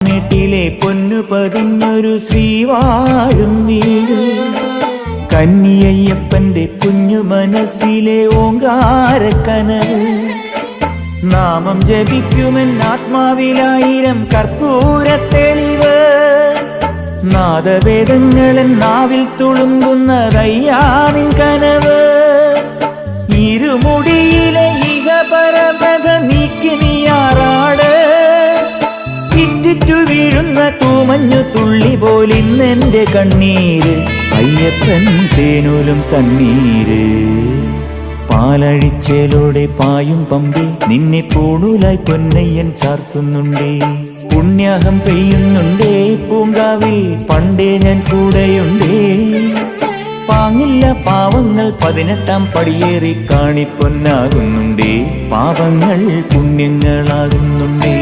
വീട്ടിലെ പൊന്നു പതിഞ്ഞൊരു ശ്രീവാഴും വീട്, കന്നിയയ്യപ്പന്റെ കുഞ്ഞു മനസ്സിലെ ഓങ്കാരക്കനവ്. നാമം ജപിക്കുമെൻ ആത്മാവിലായിരം കർപ്പൂരത്തെളിവ്. നാദവേദങ്ങളൻ നാവിൽ തുളുമ്പുന്നതയ്യാനിൻ കനവ്. ഇരുമുടിയിലെ ഇഹപരമത നീക്കി നീയാറാട്. ഇറ്റിറ്റു വീഴുന്ന തൂമഞ്ഞു തുള്ളി പോലിന്നെന്റെ കണ്ണീര്. അയ്യപ്പൻ തേനൂലും തണ്ണീര്. പാലഴിച്ചേലോടെ പായും പമ്പി നിന്നെ പൂണൂലായി പൊന്നയ്യൻ ചാർത്തുന്നുണ്ടേ. പുണ്യാഹം പെയ്യുന്നുണ്ടേ പൂങ്കാവിൽ പണ്ടേ ഞാൻ കൂടെയുണ്ടേ. പാങ്ങില്ല പാവങ്ങൾ 18-ാം പടിയേറി കാണിപ്പൊന്നാകുന്നുണ്ടേ. പാപങ്ങൾ പുണ്യങ്ങളാകുന്നുണ്ടേ.